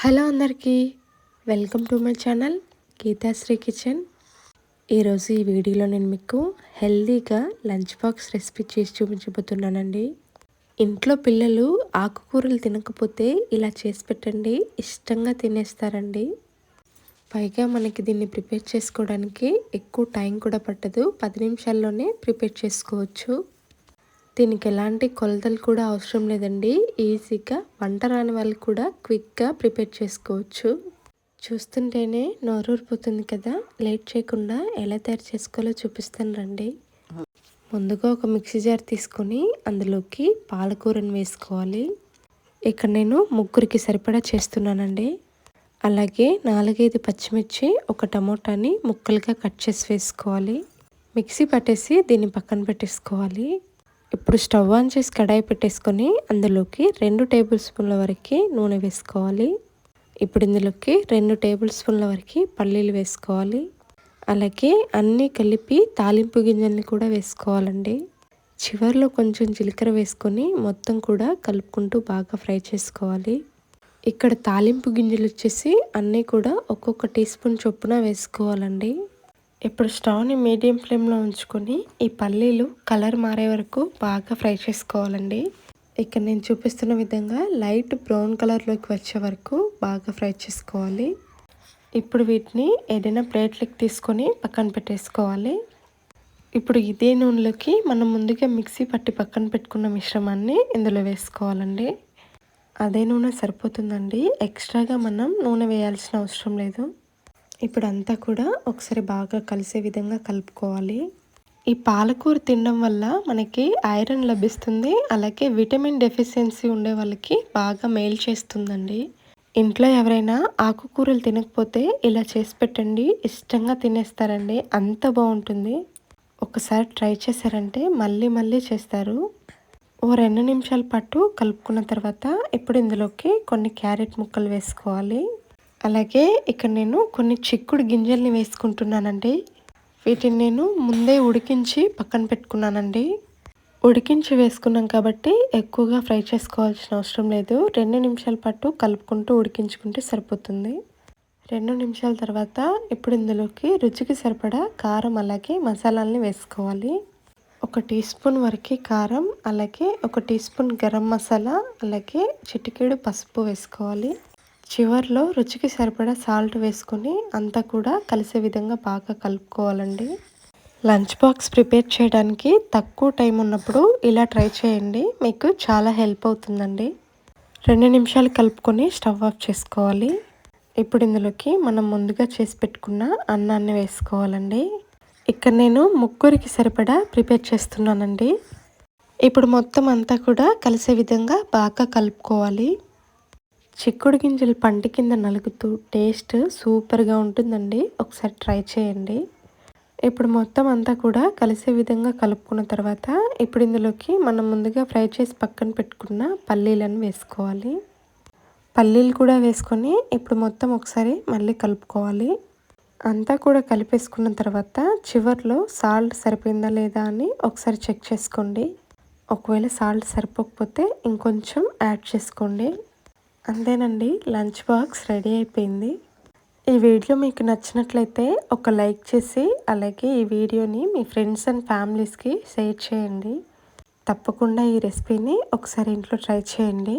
Hello అందరికీ, welcome to my channel Geethasri kitchen. ఈరోజు ఈ వీడియోలో నేను మీకు హెల్తీగా లంచ్ బాక్స్ రెసిపీ చేసి చూపించబోతున్నానండి. ఇంట్లో పిల్లలు ఆకుకూరలు తినకపోతే ఇలా చేసి పెట్టండి, ఇష్టంగా తినేస్తారండి. పైగా మనకి దీన్ని ప్రిపేర్ చేసుకోవడానికి ఎక్కువ టైం కూడా పట్టదు, 10 నిమిషాల్లోనే ప్రిపేర్ చేసుకోవచ్చు. దీనికి ఎలాంటి కొలతలు కూడా అవసరం లేదండి. ఈజీగా వంట రాని వాళ్ళు కూడా క్విక్గా ప్రిపేర్ చేసుకోవచ్చు. చూస్తుంటేనే నోరూరిపోతుంది కదా. లేట్ చేయకుండా ఎలా తయారు చేసుకోవాలో చూపిస్తాను రండి. ముందుగా ఒక మిక్సీ జార్ తీసుకొని అందులోకి పాలకూరను వేసుకోవాలి. ఇక్కడ నేను ముగ్గురికి సరిపడా చేస్తున్నానండి. అలాగే 4-5 పచ్చిమిర్చి, ఒక టమోటాని ముక్కలుగా కట్ చేసి వేసుకోవాలి. మిక్సీ పట్టేసి దీన్ని పక్కన పెట్టేసుకోవాలి. ఇప్పుడు స్టవ్ ఆన్ చేసి కడాయి పెట్టేసుకొని అందులోకి 2 టేబుల్ స్పూన్ల వరకు నూనె వేసుకోవాలి. ఇప్పుడు ఇందులోకి 2 టేబుల్ స్పూన్ల వరకు పల్లీలు వేసుకోవాలి. అలాగే అన్నీ కలిపి తాలింపు గింజల్ని కూడా వేసుకోవాలండి. చివరిలో కొంచెం జీలకర్ర వేసుకొని మొత్తం కూడా కలుపుకుంటూ బాగా ఫ్రై చేసుకోవాలి. ఇక్కడ తాలింపు గింజలు వచ్చేసి అన్నీ కూడా ఒక్కొక్క టీ స్పూన్ చొప్పున వేసుకోవాలండి. ఇప్పుడు స్టవ్ని మీడియం ఫ్లేమ్లో ఉంచుకొని ఈ పల్లీలు కలర్ మారే వరకు బాగా ఫ్రై చేసుకోవాలండి. ఇక్కడ నేను చూపిస్తున్న విధంగా లైట్ బ్రౌన్ కలర్లోకి వచ్చే వరకు బాగా ఫ్రై చేసుకోవాలి. ఇప్పుడు వీటిని ఏదైనా ప్లేట్లోకి తీసుకొని పక్కన పెట్టేసుకోవాలి. ఇప్పుడు ఇదే నూనెలోకి మనం ముందుగా మిక్సీ పట్టి పక్కన పెట్టుకున్న మిశ్రమాన్ని ఇందులో వేసుకోవాలండి. అదే నూనె సరిపోతుందండి, ఎక్స్ట్రాగా మనం నూనె వేయాల్సిన అవసరం లేదు. ఇప్పుడు అంతా కూడా ఒకసారి బాగా కలిసే విధంగా కలుపుకోవాలి. ఈ పాలకూర తినడం వల్ల మనకి ఐరన్ లభిస్తుంది. అలాగే విటమిన్ డెఫిషియన్సీ ఉండే వాళ్ళకి బాగా మేలు చేస్తుందండి. ఇంట్లో ఎవరైనా ఆకుకూరలు తినకపోతే ఇలా చేసి పెట్టండి, ఇష్టంగా తినేస్తారండి. అంత బాగుంటుంది. ఒకసారి ట్రై చేశారంటే మళ్ళీ మళ్ళీ చేస్తారు. ఓ 2 నిమిషాల పాటు కలుపుకున్న తర్వాత ఇప్పుడు ఇందులోకి కొన్ని క్యారెట్ ముక్కలు వేసుకోవాలి. అలాగే ఇక్కడ నేను కొన్ని చిక్కుడు గింజల్ని వేసుకుంటున్నానండి. వీటిని నేను ముందే ఉడికించి పక్కన పెట్టుకున్నానండి. ఉడికించి వేసుకున్నాం కాబట్టి ఎక్కువగా ఫ్రై చేసుకోవాల్సిన అవసరం లేదు. 2 నిమిషాల పాటు కలుపుకుంటూ ఉడికించుకుంటే సరిపోతుంది. 2 నిమిషాల తర్వాత ఇప్పుడు ఇందులోకి రుచికి సరిపడా కారం అలాగే మసాలాలని వేసుకోవాలి. 1 టీ స్పూన్ వరకు కారం, అలాగే 1 టీ స్పూన్ గరం మసాలా, అలాగే చిటికెడు పసుపు వేసుకోవాలి. చివర్లో రుచికి సరిపడా సాల్ట్ వేసుకొని అంతా కూడా కలిసే విధంగా బాగా కలుపుకోవాలండి. లంచ్ బాక్స్ ప్రిపేర్ చేయడానికి తక్కువ టైం ఉన్నప్పుడు ఇలా ట్రై చేయండి, మీకు చాలా హెల్ప్ అవుతుందండి. 2 నిమిషాలు కలుపుకొని స్టవ్ ఆఫ్ చేసుకోవాలి. ఇప్పుడు ఇందులోకి మనం ముందుగా చేసి పెట్టుకున్న అన్నాన్ని వేసుకోవాలండి. ఇక్కడ నేను ముగ్గురికి సరిపడా ప్రిపేర్ చేస్తున్నానండి. ఇప్పుడు మొత్తం అంతా కూడా కలిసే విధంగా బాగా కలుపుకోవాలి. చిక్కుడు గింజలు పంటి కింద నలుగుతూ టేస్ట్ సూపర్గా ఉంటుందండి. ఒకసారి ట్రై చేయండి. ఇప్పుడు మొత్తం అంతా కూడా కలిసే విధంగా కలుపుకున్న తర్వాత ఇప్పుడు ఇందులోకి మనం ముందుగా ఫ్రై చేసి పక్కన పెట్టుకున్న పల్లీలను వేసుకోవాలి. పల్లీలు కూడా వేసుకొని ఇప్పుడు మొత్తం ఒకసారి మళ్ళీ కలుపుకోవాలి. అంతా కూడా కలిపేసుకున్న తర్వాత చివర్లో సాల్ట్ సరిపోయిందా లేదా అని ఒకసారి చెక్ చేసుకోండి. ఒకవేళ సాల్ట్ సరిపోకపోతే ఇంకొంచెం యాడ్ చేసుకోండి. అంతేనండి, లంచ్ బాక్స్ రెడీ అయిపోయింది. ఈ వీడియో మీకు నచ్చినట్లయితే ఒక లైక్ చేసి అలాగే ఈ వీడియోని మీ ఫ్రెండ్స్ అండ్ ఫ్యామిలీస్కి షేర్ చేయండి. తప్పకుండా ఈ రెసిపీని ఒకసారి ఇంట్లో ట్రై చేయండి.